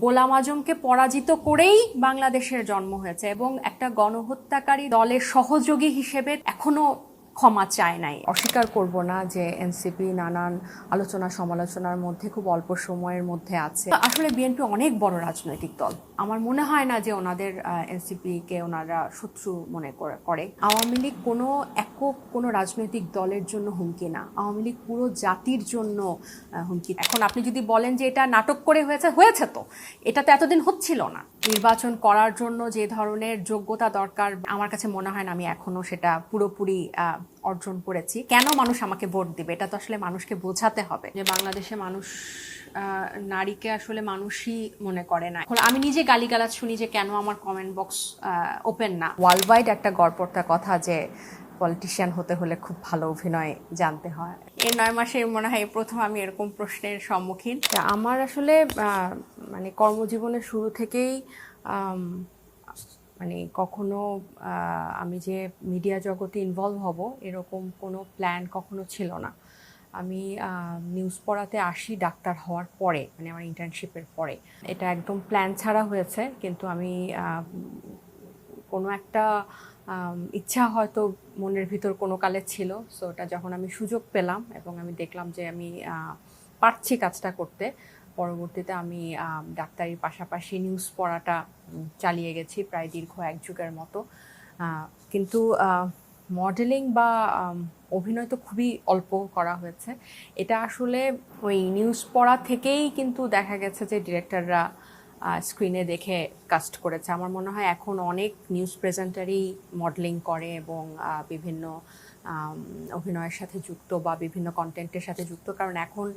গোলাম আজমকে পরাজিত করেই বাংলাদেশের জন্ম হয়েছে এবং একটা গণহত্যাকারী দলের সহযোগী হিসেবে এখনো ক্ষমা চায় নাই। অস্বীকার করব না যে এনসিপি নানান আলোচনা সমালোচনার মধ্যে খুব অল্প সময়ের মধ্যে আছে। আসলে বিএনপি অনেক বড় রাজনৈতিক দল। আমার মনে হয় না যে ওনাদের এনসিপিকে ওনারা শত্রু মনে করে। আওয়ামী লীগ কোনো একক কোনো রাজনৈতিক দলের জন্য হুমকি না, আওয়ামী লীগ পুরো জাতির জন্য হুমকি। এখন আপনি যদি বলেন যে এটা নাটক করে হয়েছে তো এটা তো এতদিন হচ্ছিল না। নির্বাচন করার জন্য যে ধরনের যোগ্যতা দরকার আমার কাছে মনে হয় না আমি এখনো সেটা পুরোপুরি অর্জন করেছি। কেন মানুষ আমাকে ভোট দিবে এটা তো আসলে মানুষকে বোঝাতে হবে যে বাংলাদেশে মানুষ নারীকে আসলে মানুষই মনে করে না। এখন আমি নিজে গালিগালাজ শুনি যে কেন আমার কমেন্ট বক্স ওপেন না। ওয়ার্ল্ড ওয়াইড একটা গড়পড়তা কথা যে পলিটিশিয়ান হতে হলে খুব ভালো অভিনয় জানতে হয়। এই 9 মাসে মনে হয় প্রথম আমি এরকম প্রশ্নের সম্মুখীন। আমার আসলে মানে কর্মজীবনের শুরু থেকেই মানে কখনো আমি যে মিডিয়া জগতে ইনভলভ হব এরকম কোনো প্ল্যান কখনো ছিল না। আমি নিউজ পড়াতে আসি ডাক্তার হওয়ার পরে, মানে আমার ইন্টার্নশিপের পরে। এটা একদম প্ল্যান ছাড়া হয়েছে, কিন্তু আমি কোনো একটা ইচ্ছা হয়তো মনের ভিতর কোনো কালে ছিল। সো ওটা যখন আমি সুযোগ পেলাম এবং আমি দেখলাম যে আমি পারছি কাজটা করতে, পরবর্তীতে আমি ডাক্তারির পাশাপাশি নিউজ পড়াটা চালিয়ে গেছি প্রায় দীর্ঘ 1 যুগের মতো। কিন্তু মডেলিং বা অভিনয় তো খুবই অল্প করা হয়েছে। এটা আসলে ওই নিউজ পড়া থেকেই কিন্তু দেখা গেছে যে ডিরেক্টররা স্ক্রিনে দেখে কাস্ট করেছে। আমার মনে হয় এখন অনেক নিউজ প্রেজেন্টারই মডেলিং করে এবং বিভিন্ন অভিনয়ের সাথে যুক্ত বা বিভিন্ন কন্টেন্টের সাথে যুক্ত, কারণ এখন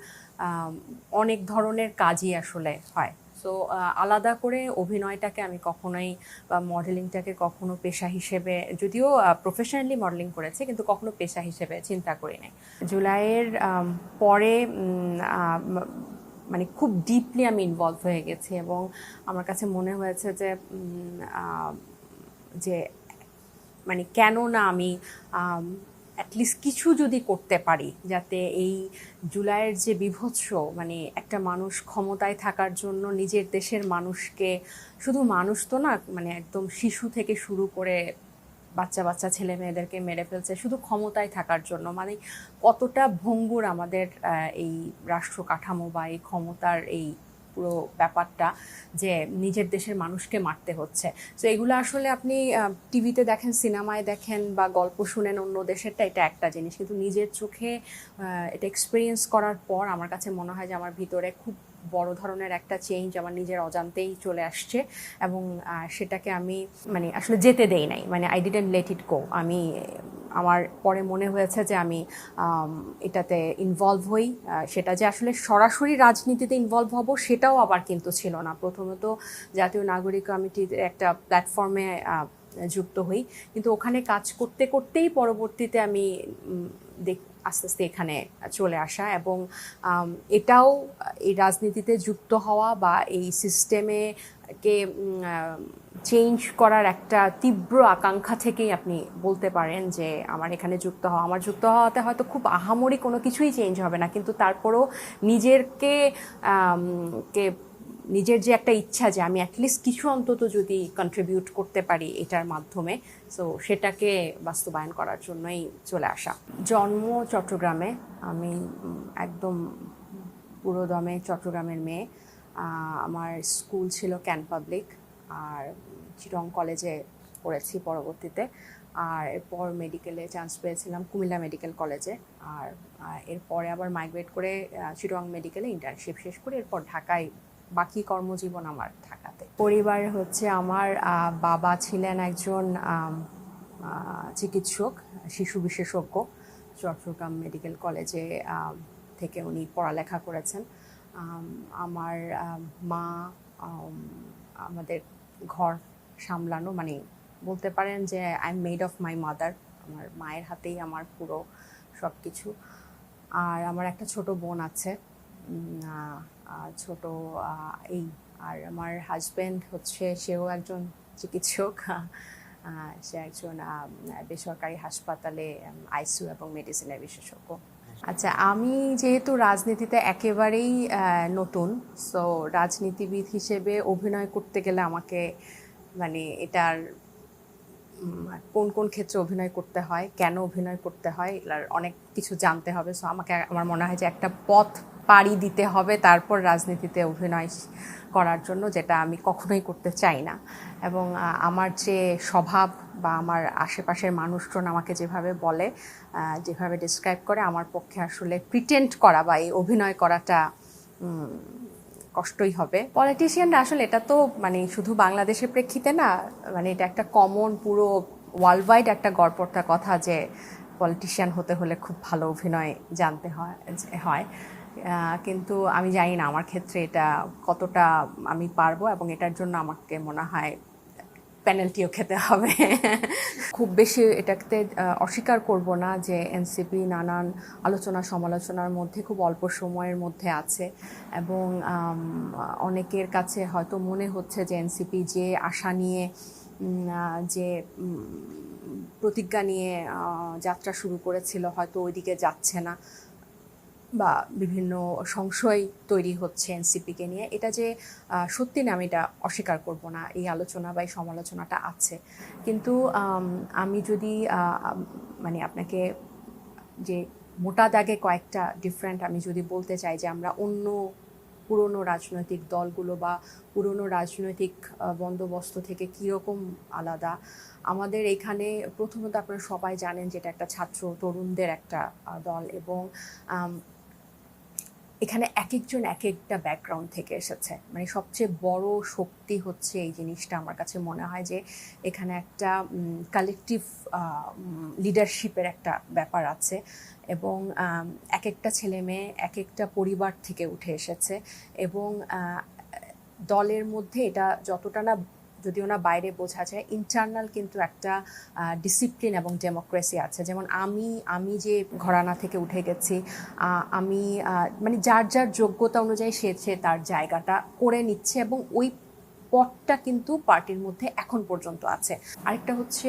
অনেক ধরনের কাজই আসলে হয়। সো আলাদা করে অভিনয়টাকে আমি কখনোই বা মডেলিংটাকে কখনো পেশা হিসেবে, যদিও প্রফেশনালি মডেলিং করেছি কিন্তু কখনো পেশা হিসেবে চিন্তা করি নাই। জুলাইয়ের পরে মানে খুব ডিপলি আমি ইনভলভ হয়ে গেছি এবং আমার কাছে মনে হয়েছে যে যে মানে কেন না আমি অ্যাটলিস্ট কিছু যদি করতে পারি যাতে এই জুলাইয়ের যে বীভৎস, মানে একটা মানুষ ক্ষমতায় থাকার জন্য নিজের দেশের মানুষকে, শুধু মানুষ তো না, মানে একদম শিশু থেকে শুরু করে বাচ্চা বাচ্চা ছেলে মেয়েদেরকে মেরে ফেলছে শুধু ক্ষমতায় থাকার জন্য। মানে কতটা ভঙ্গুর আমাদের এই রাষ্ট্র কাঠামো বা এই ক্ষমতার এই পুরো ব্যাপারটা, যে নিজের দেশের মানুষকে মারতে হচ্ছে। তো এগুলো আসলে আপনি টিভিতে দেখেন, সিনেমায় দেখেন বা গল্প শুনেন অন্য দেশেরটা, এটা একটা জিনিস, কিন্তু নিজের চোখে এটা এক্সপিরিয়েন্স করার পর আমার কাছে মনে হয় যে আমার ভিতরে খুব বড় ধরনের একটা চেঞ্জ আমার নিজের অজান্তেই চলে আসছে এবং সেটাকে আমি মানে আসলে যেতে দেই নাই, মানে আই ডিডন্ট লেট ইট গো। আমি আমার পরে মনে হয়েছে যে আমি এটাতে ইনভলভ হই। সেটা যে আসলে সরাসরি রাজনীতিতে ইনভলভ হব সেটাও আবার কিন্তু ছিল না। প্রথমত জাতীয় নাগরিক কমিটির একটা প্ল্যাটফর্মে যুক্ত হই, কিন্তু ওখানে কাজ করতে করতেই পরবর্তীতে আমি আস্তে আস্তে এখানে চলে আসা এবং এটাও এই রাজনীতিতে যুক্ত হওয়া বা এই সিস্টেমে কে চেঞ্জ করার একটা তীব্র আকাঙ্ক্ষা থেকেই আপনি বলতে পারেন যে আমার এখানে যুক্ত হওয়া। আমার যুক্ত হওয়াতে হয়তো খুব আহামরি কোনো কিছুই চেঞ্জ হবে না, কিন্তু তারপরও নিজেরকে কে নিজের যে একটা ইচ্ছা যে আমি অ্যাটলিস্ট কিছু অন্তত যদি কন্ট্রিবিউট করতে পারি এটার মাধ্যমে, সো সেটাকে বাস্তবায়ন করার জন্যই চলে আসা। জন্ম চট্টগ্রামে, আমি একদম পুরোদমে চট্টগ্রামের মেয়ে। আমার স্কুল ছিল ক্যান পাবলিক, আর চিটং কলেজে পড়েছি পরবর্তীতে, আর এরপর মেডিকেলে চান্স পেয়েছিলাম কুমিল্লা মেডিকেল কলেজে, আর এরপরে আবার মাইগ্রেট করে চিটং মেডিকেলে ইন্টার্নশিপ শেষ করে এরপর ঢাকায় বাকি কর্মজীবন আমার ঢাকাতে। পরিবার হচ্ছে আমার বাবা ছিলেন একজন চিকিৎসক, শিশু বিশেষজ্ঞ। চট্টগ্রাম মেডিকেল কলেজে থেকে উনি পড়ালেখা করেছেন। আমার মা আমাদের ঘর সামলানো, মানে বলতে পারেন যে I am made of my mother. আমার মায়ের হাতেই আমার পুরো সব কিছু। আর আমার একটা ছোট বোন আছে, ছোট এই। আর আমার হাজব্যান্ড হচ্ছে, সেও একজন চিকিৎসক। সে একজন বেসরকারি হাসপাতালে আইসিইউ এবং মেডিসিনের বিশেষজ্ঞ। আচ্ছা, আমি যেহেতু রাজনীতিতে একেবারেই নতুন, সো রাজনীতিবিদ হিসেবে অভিনয় করতে গেলে আমাকে মানে এটার কোন কোন ক্ষেত্রে অভিনয় করতে হয়, কেন অভিনয় করতে হয়, এগুলার অনেক কিছু জানতে হবে। সো আমার মনে হয় যে একটা পথ পাড়ি দিতে হবে তারপর রাজনীতিতে অভিনয় করার জন্য, যেটা আমি কখনোই করতে চাই না। এবং আমার যে স্বভাব বা আমার আশেপাশের মানুষজন আমাকে যেভাবে বলে, যেভাবে ডিসক্রাইব করে, আমার পক্ষে আসলে প্রিটেন্ড করা বা এই অভিনয় করাটা কষ্টই হবে। পলিটিশিয়ানরা আসলে এটা তো মানে শুধু বাংলাদেশের প্রেক্ষিতে না, মানে এটা একটা কমন পুরো ওয়ার্ল্ড ওয়াইড একটা গড়পড়তা কথা যে পলিটিশিয়ান হতে হলে খুব ভালো অভিনয় জানতে হয়। কিন্তু আমি জানি না আমার ক্ষেত্রে এটা কতটা আমি পারবো, এবং এটার জন্য আমাকে মনে হয় পেনাল্টিও খেতে হবে। খুব বেশি এটাতে অস্বীকার করব না যে এনসিপি নানান আলোচনা সমালোচনার মধ্যে খুব অল্প সময়ের মধ্যে আছে, এবং অনেকের কাছে হয়তো মনে হচ্ছে যে এনসিপি যে আশা নিয়ে যে প্রতিজ্ঞা নিয়ে যাত্রা শুরু করেছিল হয়তো ওইদিকে যাচ্ছে না, বা বিভিন্ন সংশয় তৈরি হচ্ছে এনসিপিকে নিয়ে। এটা যে সত্যি না, আমি এটা অস্বীকার করব না, এই আলোচনা বা এই সমালোচনাটা আছে। কিন্তু আমি যদি মানে আপনাকে যে মোটা দাগে কয়েকটা ডিফারেন্ট আমি যদি বলতে চাই যে আমরা অন্য পুরনো রাজনৈতিক দলগুলো বা পুরনো রাজনৈতিক বন্দোবস্ত থেকে কীরকম আলাদা। আমাদের এখানে প্রথমত আপনারা সবাই জানেন যে এটা একটা ছাত্র তরুণদের একটা দল, এবং এখানে এক একজন এক একটা ব্যাকগ্রাউন্ড থেকে এসেছে। মানে সবচেয়ে বড় শক্তি হচ্ছে এই জিনিসটা আমার কাছে মনে হয় যে এখানে একটা কালেকটিভ লিডারশিপের একটা ব্যাপার আছে, এবং এক একটা ছেলে মেয়ে এক একটা পরিবার থেকে উঠে এসেছে, এবং দলের মধ্যে এটা যতটা না যদিও না বাইরে বোঝা যায়, ইন্টারনাল কিন্তু একটা ডিসিপ্লিন এবং ডেমোক্রেসি আছে। যেমন আমি যে ঘরানা থেকে উঠে গেছি, আমি মানে যার যার যোগ্যতা অনুযায়ী সে তার জায়গাটা করে নিচ্ছে, এবং ওই পথটা কিন্তু পার্টির মধ্যে এখন পর্যন্ত আছে। আরেকটা হচ্ছে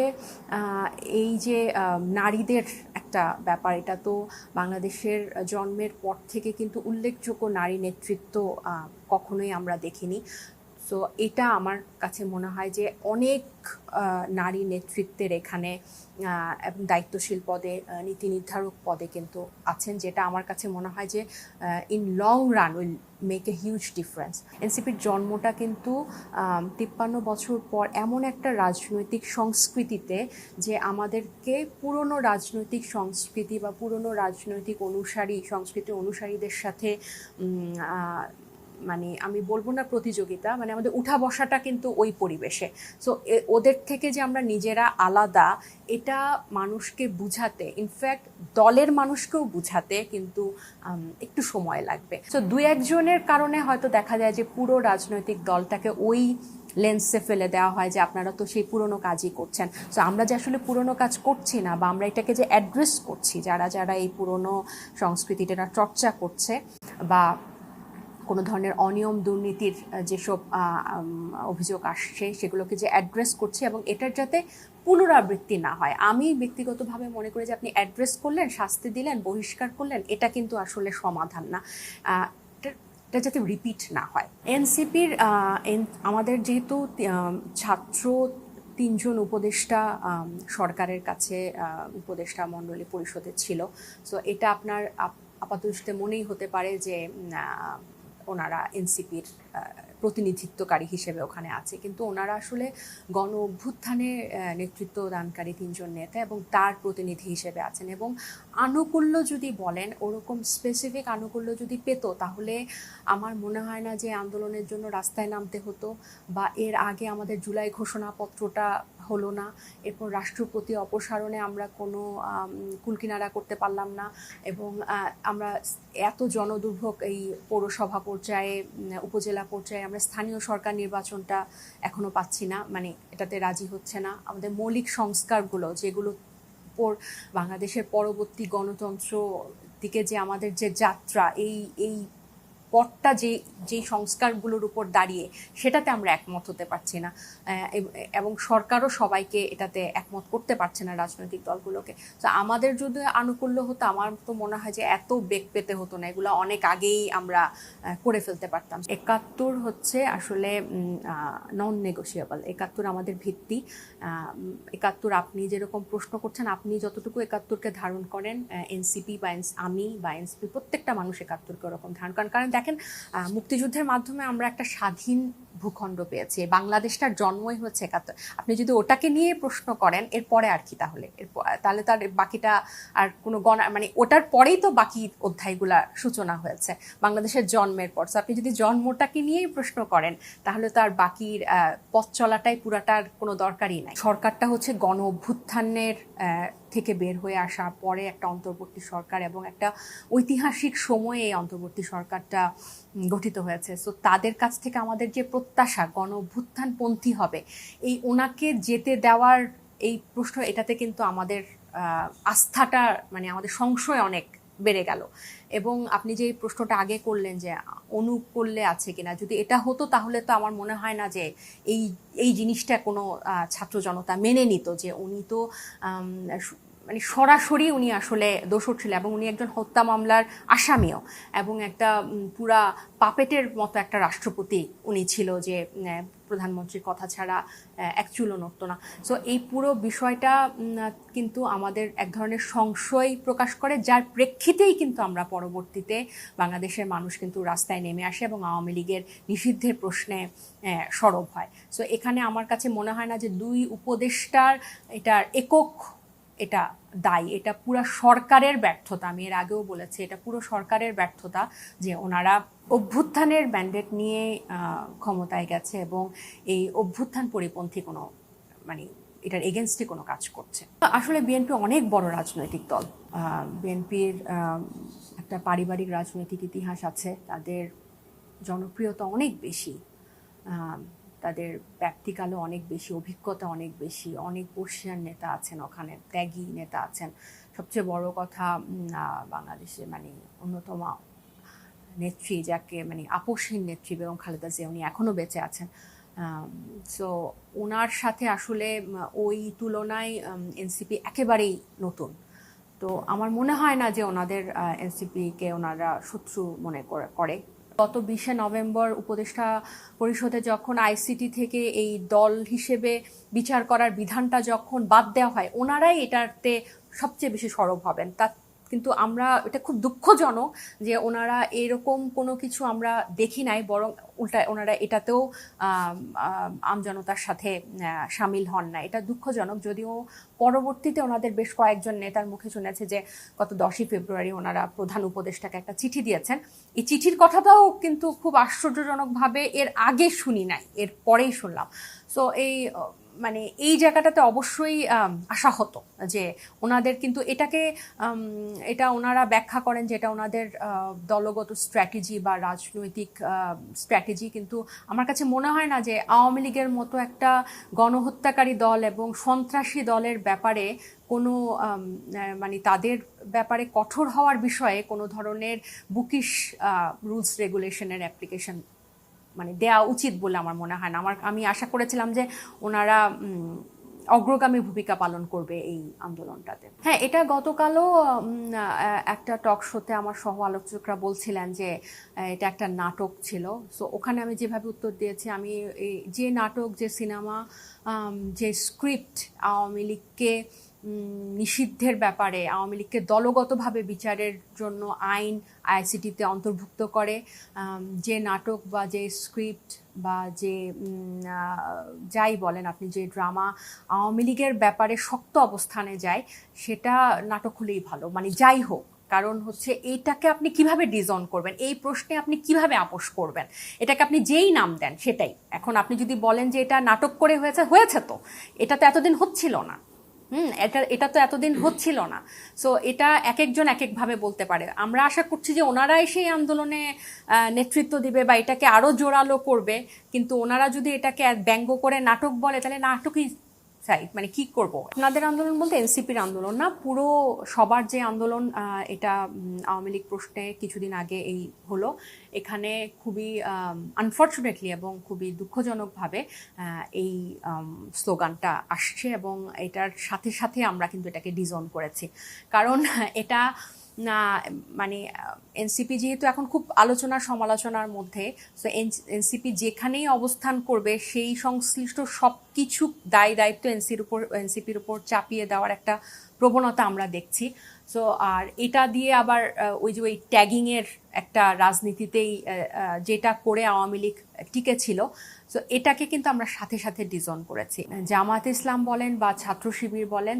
এই যে নারীদের একটা ব্যাপার, এটা তো বাংলাদেশের জন্মের পর থেকে কিন্তু উল্লেখযোগ্য নারী নেতৃত্ব কখনোই আমরা দেখিনি। সো এটা আমার কাছে মনে হয় যে অনেক নারী নেতৃত্বের এখানে এবং দায়িত্বশীল পদে, নীতি নির্ধারক পদে কিন্তু আছেন, যেটা আমার কাছে মনে হয় যে in long run will make a huge difference. এনসিপির জন্মটা কিন্তু 53 বছর পর এমন একটা রাজনৈতিক সংস্কৃতিতে, যে আমাদেরকে পুরনো রাজনৈতিক সংস্কৃতি বা পুরনো রাজনৈতিক সংস্কৃতি অনুসারীদের সাথে মানে আমি বলবো না প্রতিযোগিতা, মানে আমাদের উঠা বসাটা কিন্তু ওই পরিবেশে। সো ওদের থেকে যে আমরা নিজেরা আলাদা, এটা মানুষকে বুঝাতে, ইনফ্যাক্ট দলের মানুষকেও বুঝাতে কিন্তু একটু সময় লাগবে। সো দুই একজনের কারণে হয়তো দেখা যায় যে পুরো রাজনৈতিক দলটাকে ওই লেন্সে ফেলে দেওয়া হয় যে আপনারা তো সেই পুরনো কাজই করছেন। সো আমরা যে আসলে পুরনো কাজ করছি না, বা আমরা এটাকে যে অ্যাড্রেস করছি, যারা যারা এই পুরনো সংস্কৃতিটা চর্চা করছে বা কোনো ধরনের অনিয়ম দুর্নীতির যেসব অভিযোগ আসছে সেগুলোকে যে অ্যাড্রেস করছে, এবং এটার যাতে পুনরাবৃত্তি না হয়। আমি ব্যক্তিগতভাবে মনে করি যে আপনি অ্যাড্রেস করলেন, শাস্তি দিলেন, বহিষ্কার করলেন, এটা কিন্তু আসলে সমাধান না, এটা যাতে রিপিট না হয়। এনসিপির আমাদের যেহেতু ছাত্র 3 জন উপদেষ্টা সরকারের কাছে উপদেষ্টা মণ্ডলী পরিষদে ছিল। সো এটা আপনার আপাতদৃষ্টিতে মনেই হতে পারে যে ওনারা এনসিপির প্রতিনিধিত্বকারী হিসেবে ওখানে আছে, কিন্তু ওনারা আসলে গণ অভ্যুত্থানে নেতৃত্ব দানকারী 3 জন নেতা এবং তার প্রতিনিধি হিসেবে আছেন। এবং আনুকূল্য যদি বলেন, ওরকম স্পেসিফিক আনুকূল্য যদি পেত, তাহলে আমার মনে হয় না যে আন্দোলনের জন্য রাস্তায় নামতে হতো, বা এর আগে আমাদের জুলাই ঘোষণাপত্রটা হলো না, এরপর রাষ্ট্রপতি অপসারণে আমরা কোনো কুলকিনারা করতে পারলাম না, এবং আমরা এত জনদুর্ভোগ এই পৌরসভা পর্যায়ে, উপজেলা পর্যায়ে, আমরা স্থানীয় সরকার নির্বাচনটা এখনো পাচ্ছি না, মানে এটাতে রাজি হচ্ছে না। আমাদের মৌলিক সংস্কারগুলো, যেগুলো উপর বাংলাদেশের পরবর্তী গণতন্ত্র দিকে যে আমাদের যে যাত্রা, এই পথটা যেই সংস্কারগুলোর উপর দাঁড়িয়ে সেটাতে আমরা একমত হতে পারছি না, এবং সরকারও সবাইকে এটাতে একমত করতে পারছে না রাজনৈতিক দলগুলোকে। তো আমাদের যদি আনুকূল্য হতো, আমার তো মনে হয় যে এত বেগ পেতে হতো না, এগুলো অনেক আগেই আমরা করে ফেলতে পারতাম। ৭১ হচ্ছে আসলে নন নেগোশিয়েবল, ৭১ আমাদের ভিত্তি। ৭১ আপনি যেরকম প্রশ্ন করছেন, আপনি যতটুকু ৭১কে ধারণ করেন, এনসিপি বা আমি বা এনসিপি প্রত্যেকটা মানুষ ৭১কে ওরকম ধারণ করেন। কারণ দেখেন, মুক্তিযুদ্ধের মাধ্যমে আমরা একটা স্বাধীন ভূখণ্ড পেয়েছি, বাংলাদেশটার জন্মই হচ্ছে ৭১। আপনি যদি ওটাকে নিয়ে প্রশ্ন করেন, এরপরে আর কি তাহলে তাহলে তার বাকিটা আর কোনো মানে ওটার পরেই তো বাকি অধ্যায়গুলা সূচনা হয়েছে বাংলাদেশের জন্মের পর। তো আপনি যদি জন্মটাকে নিয়েই প্রশ্ন করেন, তাহলে তো আর বাকির পথ চলাটাই পুরাটার কোনো দরকারই নাই। সরকারটা হচ্ছে গণ অভ্যুত্থানের থেকে বের হয়ে আসা পরে একটা অন্তর্বর্তী সরকার, এবং একটা ঐতিহাসিক সময়ে এই অন্তর্বর্তী সরকারটা গঠিত হয়েছে। সো তাদের কাছ থেকে আমাদের যে প্রত্যাশা গণ অভ্যুত্থানপন্থী হবে, এই ওনাকে যেতে দেওয়ার এই প্রশ্ন, এটাতে কিন্তু আমাদের আস্থাটা, মানে আমাদের সংশয় অনেক বেড়ে গেল। এবং আপনি যে প্রশ্নটা আগে করলেন যে অনুকূল্যে আছে কিনা, যদি এটা হতো তাহলে তো আমার মনে হয় না যে এই জিনিসটা কোনো ছাত্র জনতা মেনে নিত, যে উনি তো মানে সরাসরি উনি আসলে দোষর ছিল, এবং উনি একজন হত্যা মামলার আসামিও, এবং একটা পুরা পাপেটের মতো একটা রাষ্ট্রপতি উনি ছিল, যে প্রধানমন্ত্রীর কথা ছাড়া এক চুলও নড়ত না। সো এই পুরো বিষয়টা কিন্তু আমাদের এক ধরনের সংশয় প্রকাশ করে, যার প্রেক্ষিতেই কিন্তু আমরা পরবর্তীতে বাংলাদেশের মানুষ কিন্তু রাস্তায় নেমে আসে এবং আওয়ামী লীগের নিষিদ্ধের প্রশ্নে সরব হয়। সো এখানে আমার কাছে মনে হয় না যে দুই উপদেষ্টার এটার একক এটা দায়ী, এটা পুরো সরকারের ব্যর্থতা। আমি এর আগেও বলেছি, এটা পুরো সরকারের ব্যর্থতা যে ওনারা অভ্যুত্থানের ম্যান্ডেট নিয়ে ক্ষমতায় গেছে, এবং এই অভ্যুত্থান পরিপন্থী কোনো, মানে এটার এগেনস্টে কোনো কাজ করছে। আসলে বিএনপি অনেক বড় রাজনৈতিক দল। বিএনপির একটা পারিবারিক রাজনৈতিক ইতিহাস আছে, তাদের জনপ্রিয়তা অনেক বেশি, তাদের ব্যক্তিকালও অনেক বেশি, অভিজ্ঞতা অনেক বেশি, অনেক বর্ষিয়ান নেতা আছেন ওখানে, ত্যাগী নেতা আছেন। সবচেয়ে বড় কথা, বাংলাদেশে মানে অন্যতম নেত্রী, যাকে মানে আপসহীন নেত্রী বেগম খালেদা জিয়া, উনি এখনও বেঁচে আছেন। সো ওনার সাথে আসলে ওই তুলনায় এনসিপি একেবারেই নতুন। তো আমার মনে হয় না যে ওনাদের এনসিপিকে ওনারা শত্রু মনে করে। গত 20শে নভেম্বর উপদেষ্টা পরিষদে যখন আইসিটি থেকে এই দল হিসেবে বিচার করার বিধানটা যখন বাদ দেওয়া হয়, ওনারাই এটাতে সবচেয়ে বেশি সরব হবেন। কিন্তু আমরা, এটা খুব দুঃখজনক যে ওনারা এরকম কোনো কিছু আমরা দেখি নাই, বরং উল্টা ওনারা এটাতেও আমজনতার সাথে সামিল হন না। এটা দুঃখজনক। যদিও পরবর্তীতে ওনাদের বেশ কয়েকজন নেতার মুখে শুনেছে যে গত 10ই ফেব্রুয়ারি ওনারা প্রধান উপদেষ্টাকে একটা চিঠি দিয়েছেন। এই চিঠির কথাটাও কিন্তু খুব আশ্চর্যজনকভাবে এর আগে শুনি নাই, এর পরেই শুনলাম। সো মানে এই জায়গাটাতে অবশ্যই আশাহত যে ওনাদের কিন্তু এটা ওনারা ব্যাখ্যা করেন যে এটা ওনাদের দলগত স্ট্র্যাটেজি বা রাজনৈতিক স্ট্র্যাটেজি। কিন্তু আমার কাছে মনে হয় না যে আওয়ামী লীগের মতো একটা গণহত্যাকারী দল এবং সন্ত্রাসী দলের ব্যাপারে কোনো মানে তাদের ব্যাপারে কঠোর হওয়ার বিষয়ে কোনো ধরনের বুকিশ রুলস রেগুলেশনের অ্যাপ্লিকেশন মানে দেওয়া উচিত বলে আমার মনে হয় না। আমি আশা করেছিলাম যে ওনারা অগ্রগামী ভূমিকা পালন করবে এই আন্দোলনটাতে। হ্যাঁ, এটা গতকালও একটা টক শোতে আমার সহ আলোচকরা বলছিলেন যে এটা একটা নাটক ছিল। সো ওখানে আমি যেভাবে উত্তর দিয়েছি, আমি যে নাটক, যে সিনেমা, যে স্ক্রিপ্ট আওয়ামী লীগকে নিষিদ্ধের ব্যাপারে, আওয়ামী লীগকে দলগতভাবে বিচারের জন্য আইন আইসিটিতে অন্তর্ভুক্ত করে, যে নাটক বা যে স্ক্রিপ্ট বা যে যাই বলেন আপনি, যে ড্রামা আওয়ামী লীগের ব্যাপারে শক্ত অবস্থানে যায়, সেটা নাটক হলেই ভালো, মানে যাই হোক। কারণ হচ্ছে এইটাকে আপনি কিভাবে ডিজাইন করবেন, এই প্রশ্নে আপনি কিভাবে আপোষ করবেন, এটাকে আপনি যেই নাম দেন সেটাই। এখন আপনি যদি বলেন যে এটা নাটক করে হয়েছে তো এটা তো এতদিন হচ্ছিল না, এটা তো এতদিন হচ্ছিল না। সো এটা এক একজন এক একভাবে বলতে পারে। আমরা আশা করছি যে ওনারাই সেই আন্দোলনে নেতৃত্ব দিবে বা এটাকে আরো জোরালো করবে। কিন্তু ওনারা যদি এটাকে ব্যঙ্গ করে নাটক বলে, তাহলে নাটকই চাই, মানে কি করব। আপনাদের আন্দোলন বলতে এনসিপির আন্দোলন না, পুরো সবার যে আন্দোলন, এটা আওয়ামী লীগ প্রশ্নে কিছুদিন আগে এই হলো। এখানে খুবই আনফর্চুনেটলি এবং খুবই দুঃখজনকভাবে এই স্লোগানটা আসছে, এবং এটার সাথে সাথে আমরা কিন্তু এটাকে ডিজোন করেছি। কারণ এটা না, মানে এনসিপি যেহেতু এখন খুব আলোচনা সমালোচনার মধ্যে, তো এনসিপি যেখানেই অবস্থান করবে সেই সংশ্লিষ্ট সব কিছু দায়িত্ব এনসিপির উপর চাপিয়ে দেওয়ার একটা প্রবণতা আমরা দেখছি। সো আর এটা দিয়ে আবার ওই ট্যাগিংয়ের একটা রাজনীতিতেই যেটা করে আওয়ামী লীগ টিকে ছিল, সো এটাকে কিন্তু আমরা সাথে সাথে ডিজোন করেছি। জামাত ইসলাম বলেন বা ছাত্র শিবির বলেন,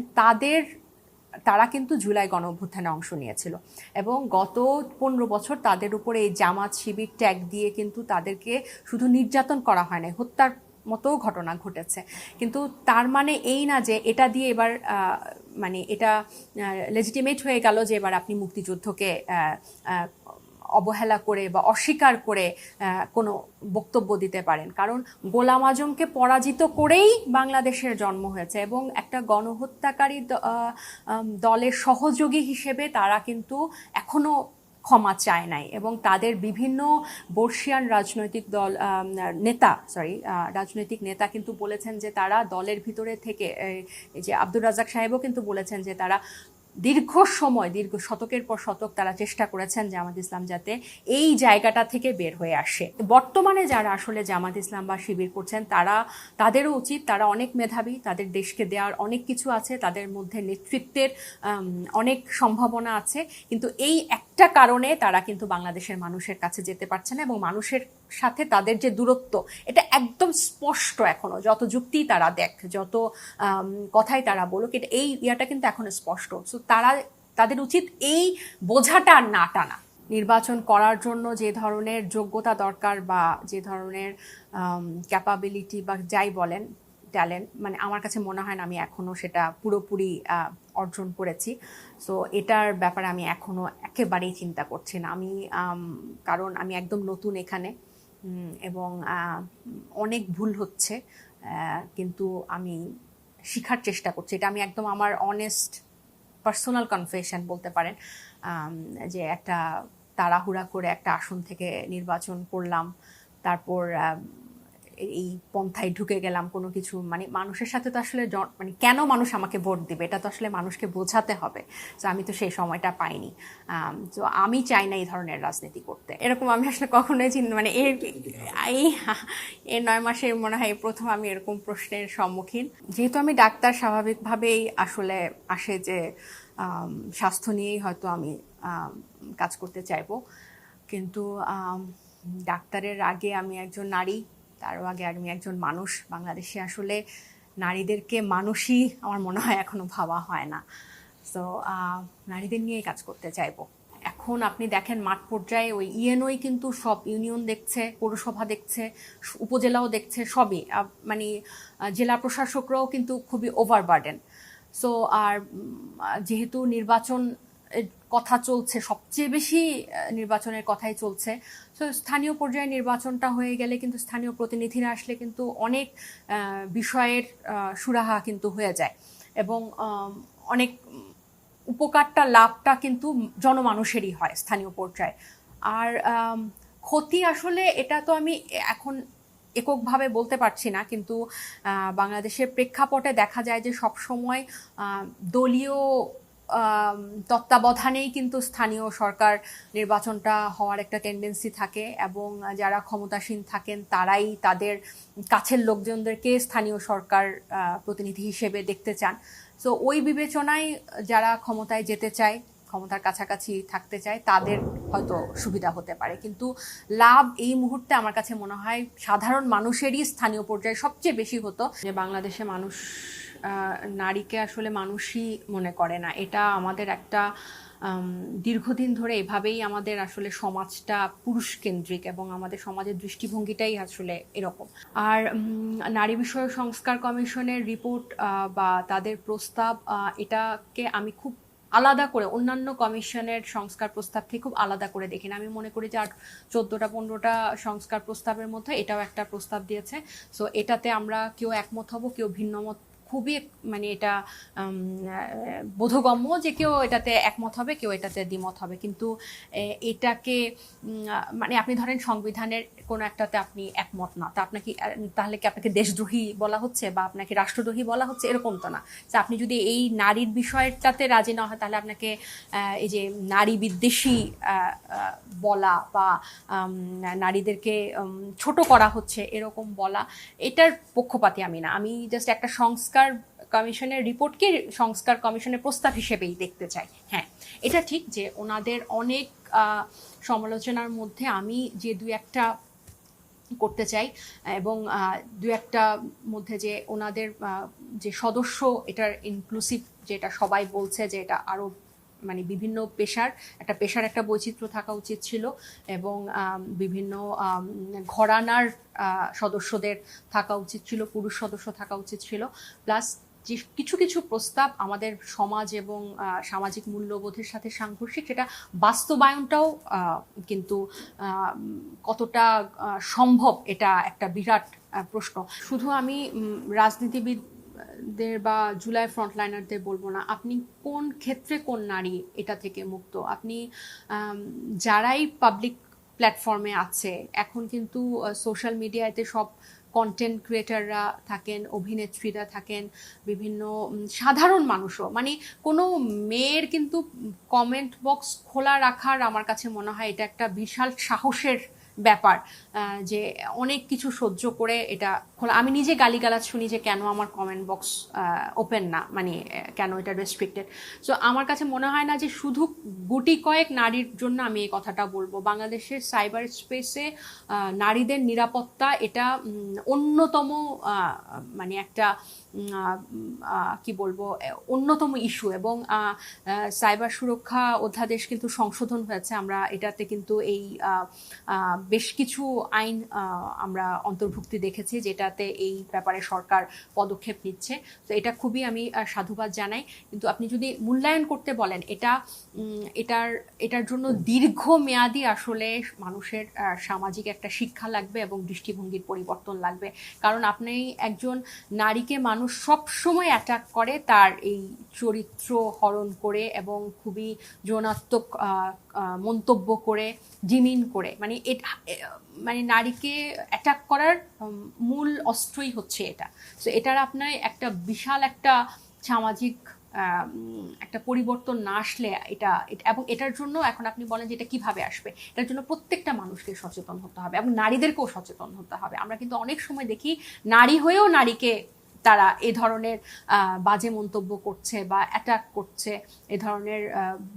তারা কিন্তু জুলাই গণ অভ্যুত্থানে অংশ নিয়েছিল, এবং গত 15 বছর তাদের উপরে এই জামাত শিবির ট্যাগ দিয়ে কিন্তু তাদেরকে শুধু নির্যাতন করা হয় না, হত্যার মতো ঘটনা ঘটেছে। কিন্তু তার মানে এই না যে এটা দিয়ে এবার মানে এটা লেজিটিমেট হয়ে গেল যে এবার আপনি মুক্তিযুদ্ধকে অবহেলা করে বা অস্বীকার করে কোনো বক্তব্য দিতে পারেন। কারণ গোলাম আজমকে পরাজিত করেই বাংলাদেশের জন্ম হয়েছে, এবং একটা গণহত্যাকারী দলের সহযোগী হিসেবে তারা কিন্তু এখনো ক্ষমা চায় নাই, এবং তাদের বিভিন্ন বর্ষিয়ান রাজনৈতিক নেতা কিন্তু বলেছেন যে তারা দলের ভিতরে থেকে, যে আব্দুর রাজ্জাক সাহেবও কিন্তু বলেছেন যে তারা দীর্ঘ শতকের পর শতক তারা চেষ্টা করেছেন জামাত ইসলাম যাতে এই জায়গাটা থেকে বের হয়ে আসে। বর্তমানে যারা আসলে জামাত ইসলাম বা শিবির করছেন, তাদেরও উচিত, তারা অনেক মেধাবী, তাদের দেশকে দেওয়ার অনেক কিছু আছে, তাদের মধ্যে নেতৃত্বের অনেক সম্ভাবনা আছে, কিন্তু এই একটা কারণে তারা কিন্তু বাংলাদেশের মানুষের কাছে যেতে পারছে না, এবং মানুষের সাথে তাদের যে দূরত্ব, এটা একদম স্পষ্ট এখনো, যত যুক্তি তারা যত কথাই তারা বলুক, এই ইয়াটা কিন্তু এখনো স্পষ্ট। সো তাদের উচিত এই বোঝাটা আর না টানা। নির্বাচন করার জন্য যে ধরনের যোগ্যতা দরকার বা যে ধরনের ক্যাপাবিলিটি বা যাই বলেন, ট্যালেন্ট, মানে আমার কাছে মনে হয় না আমি এখনও সেটা পুরোপুরি অর্জন করেছি। সো এটার ব্যাপারে আমি এখনও একেবারেই চিন্তা করছি না। কারণ আমি একদম নতুন এখানে, এবং অনেক ভুল হচ্ছে, কিন্তু আমি শেখার চেষ্টা করছি। এটা আমি একদম আমার অনেস্ট পার্সোনাল কনফেশন বলতে পারেন, যে একটা তাড়াহুড়া করে একটা আসন থেকে নির্বাচন করলাম, তারপর এই পন্থায় ঢুকে গেলাম কোনো কিছু, মানে মানুষের সাথে তো আসলে মানে কেন মানুষ আমাকে ভোট দিবে এটা তো আসলে মানুষকে বোঝাতে হবে। তো আমি তো সেই সময়টা পাইনি। তো আমি চাই না এই ধরনের রাজনীতি করতে। এরকম আমি আসলে কখনোই মানে এই 9 মাসে মনে হয় প্রথম আমি এরকম প্রশ্নের সম্মুখীন। যেহেতু আমি ডাক্তার, স্বাভাবিকভাবেই আসলে আসে যে স্বাস্থ্য নিয়েই হয়তো আমি কাজ করতে চাইবো, কিন্তু ডাক্তারের আগে আমি একজন নারী, তারও আগে আমি একজন মানুষ। বাংলাদেশে আসলে নারীদেরকে মানুষই আমার মনে হয় এখনো ভাবা হয় না। সো নারীদের নিয়েই কাজ করতে চাইবো। এখন আপনি দেখেন মাঠ পর্যায়ে ওই ইএনওই কিন্তু সব ইউনিয়ন দেখছে, পৌরসভা দেখছে, উপজেলাও দেখছে, সবই, মানে জেলা প্রশাসকরাও কিন্তু খুবই ওভারবার্ডেন। সো আর যেহেতু নির্বাচন কথা চলছে, সবচেয়ে বেশি নির্বাচনের কথাই চলছে, তো স্থানীয় পর্যায়ে নির্বাচনটা হয়ে গেলে কিন্তু স্থানীয় প্রতিনিধিরা আসলে কিন্তু অনেক বিষয়ের সুরাহা কিন্তু হয়ে যায়, এবং অনেক উপকারটা, লাভটা কিন্তু জনমানুষেরই হয় স্থানীয় পর্যায়ে। আর ক্ষতি আসলে এটা তো আমি এখন এককভাবে বলতে পারছি না, কিন্তু বাংলাদেশের প্রেক্ষাপটে দেখা যায় যে সবসময় দলীয় তত্ত্বাবধানেই কিন্তু স্থানীয় সরকার নির্বাচনটা হওয়ার একটা টেন্ডেন্সি থাকে, এবং যারা ক্ষমতাসীন থাকেন তারাই তাদের কাছের লোকজনদেরকে স্থানীয় সরকার প্রতিনিধি হিসেবে দেখতে চান। সো ওই বিবেচনায় যারা ক্ষমতায় যেতে চায়, ক্ষমতার কাছাকাছি থাকতে চায়, তাদের হয়তো সুবিধা হতে পারে, কিন্তু লাভ এই মুহূর্তে আমার কাছে মনে হয় সাধারণ মানুষেরই স্থানীয় পর্যায়ে সবচেয়ে বেশি হতো। যে বাংলাদেশে মানুষ নারীকে আসলে মানুষই মনে করে না, এটা আমাদের একটা দীর্ঘদিন ধরে এভাবেই আমাদের আসলে সমাজটা পুরুষ কেন্দ্রিক, এবং আমাদের সমাজের দৃষ্টিভঙ্গিটাই আসলে এরকম। আর নারী বিষয়ক সংস্কার কমিশনের রিপোর্ট বা তাদের প্রস্তাব, এটাকে আমি খুব আলাদা করে অন্যান্য কমিশনের সংস্কার প্রস্তাব থেকে খুব আলাদা করে দেখি না। আমি মনে করি যে 14টা-15টা সংস্কার প্রস্তাবের মধ্যে এটাও একটা প্রস্তাব দিয়েছে। সো এটাতে আমরা কেউ একমত হব, কেউ ভিন্নমত খুবই মানে এটা বোধগম্য যে কেউ এটাতে একমত হবে, কেউ এটাতে দ্বিমত হবে, কিন্তু এটাকে মানে আপনি ধরেন সংবিধানের কোনো একটাতে আপনি একমত না, তা আপনাকে তাহলে কি আপনাকে দেশদ্রোহী বলা হচ্ছে বা আপনাকে রাষ্ট্রদ্রোহী বলা হচ্ছে? এরকম তো না। যে আপনি যদি এই নারীর বিষয়টাতে রাজি না হয় তাহলে আপনাকে এই যে নারী বিদ্বেষী বলা বা নারীদেরকে ছোট করা হচ্ছে এরকম বলা, এটার পক্ষপাতী আমি না। আমি জাস্ট একটা সংস্কার কমিশনের রিপোর্টকে সংস্কার কমিশনের প্রস্তাব হিসেবেই দেখতে চাই। হ্যাঁ, এটা ঠিক যে ওনাদের অনেক সমালোচনার মধ্যে আমি যে দুই একটা করতে চাই, এবং দু একটা মধ্যে যে ওনাদের যে সদস্য এটার ইনক্লুসিভ, যেটা সবাই বলছে যে এটা আরও মানে বিভিন্ন পেশার একটা বৈচিত্র্য থাকা উচিত ছিল, এবং বিভিন্ন ঘরানার সদস্যদের থাকা উচিত ছিল, পুরুষ সদস্য থাকা উচিত ছিল, প্লাস যে কিছু কিছু প্রস্তাব আমাদের সমাজ এবং সামাজিক মূল্যবোধের সাথে সাংঘর্ষিক, সেটা বাস্তবায়নটাও কিন্তু কতটা সম্ভব এটা একটা বিরাট প্রশ্ন। শুধু আমি রাজনীতিবিদদের বা জুলাই ফ্রন্টলাইনারদের বলবো না, আপনি কোন ক্ষেত্রে কোন নারী এটা থেকে মুক্ত? আপনি যারাই পাবলিক প্ল্যাটফর্মে আছে, এখন কিন্তু সোশ্যাল মিডিয়াতে সব কন্টেন্ট ক্রিয়েটাররা থাকেন, অভিনেত্রীরা থাকেন, বিভিন্ন সাধারণ মানুষও, মানে কোনো মেয়ের কিন্তু কমেন্ট বক্স খোলা রাখার আমার কাছে মনে হয় এটা একটা বিশাল সাহসের ব্যাপার, যে অনেক কিছু সহ্য করে এটা খোলা। আমি নিজে গালিগালাজ শুনি যে কেন আমার কমেন্ট বক্স ওপেন না, মানে কেন এটা রেস্ট্রিক্টেড। সো আমার কাছে মনে হয় না যে শুধু গুটি কয়েক নারীর জন্য আমি এই কথাটা বলবো। বাংলাদেশের সাইবার স্পেসে নারীদের নিরাপত্তা এটা অন্যতম মানে একটা কি বলবো অন্যতম ইস্যু, এবং সাইবার সুরক্ষা অধ্যাদেশ কিন্তু সংশোধন হয়েছে। আমরা এটাতে কিন্তু এই বেশ কিছু আইন আমরা অন্তর্ভুক্তি দেখেছি যেটাতে এই ব্যাপারে সরকার পদক্ষেপ নিচ্ছে। তো এটা খুবই আমি সাধুবাদ জানাই। কিন্তু আপনি যদি মূল্যায়ন করতে বলেন, এটার জন্য দীর্ঘমেয়াদী আসলে মানুষের সামাজিক একটা শিক্ষা লাগবে এবং দৃষ্টিভঙ্গির পরিবর্তন লাগবে। কারণ আপনি একজন নারীকে মানুষ সবসময় অ্যাটাক করে তার এই চরিত্র হরণ করে এবং খুবই যৌনাত্মক মন্তব্য করে, জিমিন করে, মানে নারীকে অ্যাটাক করার মূল অস্ত্রই হচ্ছে এটা। সো এটার আপনার একটা বিশাল একটা সামাজিক একটা পরিবর্তন না আসলে এটা, এবং এটার জন্য এখন আপনি বলেন যে এটা কিভাবে আসবে, এটার জন্য প্রত্যেকটা মানুষকে সচেতন হতে হবে এবং নারীদেরকেও সচেতন হতে হবে। আমরা কিন্তু অনেক সময় দেখি নারী হয়েও নারীকে তারা এ ধরনের বাজে মন্তব্য করছে বা অ্যাটাক করছে, এ ধরনের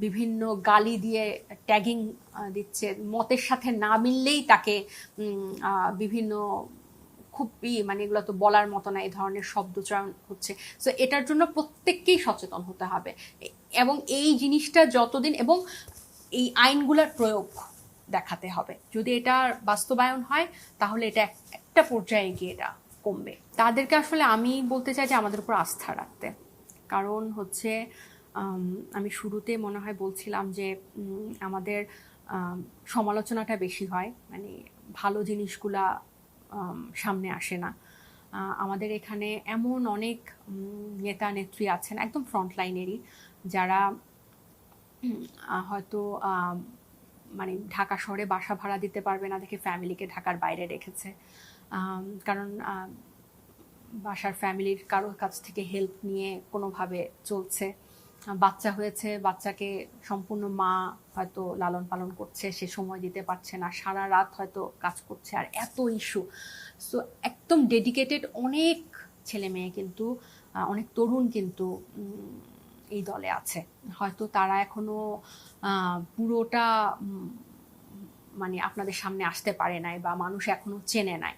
বিভিন্ন গালি দিয়ে ট্যাগিং দিচ্ছে, মতের সাথে না মিললেই তাকে বিভিন্ন খুবই মানে এগুলো তো বলার মতো না, এই ধরনের শব্দচয়ন হচ্ছে। সো এটার জন্য প্রত্যেককেই সচেতন হতে হবে, এবং এই জিনিসটা যতদিন এবং এই আইনগুলোর প্রয়োগ দেখাতে হবে। যদি এটা বাস্তবায়ন হয় তাহলে এটা একটা পর্যায়ে গিয়ে এটা কমবে। তাদেরকে আসলে আমি বলতে চাই যে আমাদের উপর আস্থা রাখতে। কারণ হচ্ছে আমি শুরুতে মনে হয় বলছিলাম যে আমাদের সমালোচনাটা বেশি হয়, মানে ভালো জিনিসগুলা সামনে আসে না। আমাদের এখানে এমন অনেক নেতা নেত্রী আছেন একদম ফ্রন্টলাইনেরই, যারা হয়তো মানে ঢাকা শহরে বাসা ভাড়া দিতে পারবে না দেখে ফ্যামিলিকে ঢাকার বাইরে রেখেছে, কারণ বাসার ফ্যামিলির কারোর কাছ থেকে হেল্প নিয়ে কোনোভাবে চলছে। বাচ্চা হয়েছে, বাচ্চাকে সম্পূর্ণ মা হয়তো লালন পালন করছে, সে সময় দিতে পারছে না, সারা রাত হয়তো কাজ করছে, আর এত ইস্যু। সো একদম ডেডিকেটেড অনেক ছেলে মেয়ে কিন্তু, অনেক তরুণ কিন্তু এই দলে আছে। হয়তো তারা এখনো পুরোটা মানে আপনাদের সামনে আসতে পারে নাই বা মানুষ এখনো চেনে নাই।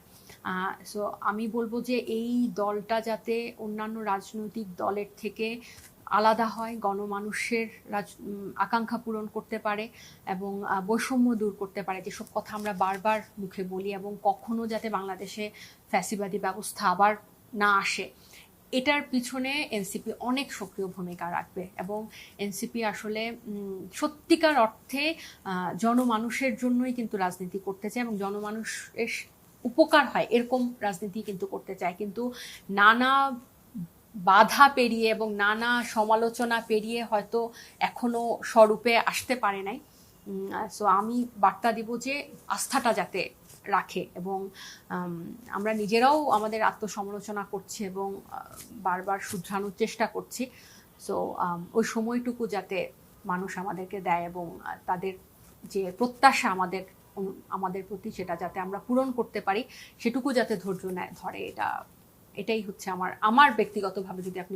সো আমি বলবো যে এই দলটা যাতে অন্যান্য রাজনৈতিক দলের থেকে আলাদা হয়, গণমানুষের আকাঙ্ক্ষা পূরণ করতে পারে এবং বৈষম্য দূর করতে পারে, যেসব কথা আমরা বারবার মুখে বলি, এবং কখনো যাতে বাংলাদেশে ফ্যাসিবাদী ব্যবস্থা আবার না আসে, এটার পিছনে এনসিপি অনেক সক্রিয় ভূমিকা রাখবে। এবং এনসিপি আসলে সত্যিকার অর্থে জনমানুষের জন্যই কিন্তু রাজনীতি করতে চায় এবং জনমানুষের উপকার হয় এরকম রাজনীতি কিন্তু করতে চায়। কিন্তু নানা বাধা পেরিয়ে এবং নানা সমালোচনা পেরিয়ে হয়তো এখনো স্বরূপে আসতে পারে নাই। সো আমি বার্তা দিব যে আস্থাটা যাতে রাখে, এবং আমরা নিজেরাও আমাদের আত্মসমালোচনা করছি এবং বারবার শুধরানোর চেষ্টা করছি। সো ওই সময়টুকু যাতে মানুষ আমাদেরকে দেয় এবং তাদের যে প্রত্যাশা আমাদের প্রতি, সেটা যাতে আমরা পূরণ করতে পারি, সেটুকু যাতে ধৈর্য ধরে, এটাই হচ্ছে আমার ব্যক্তিগতভাবে যদি আপনি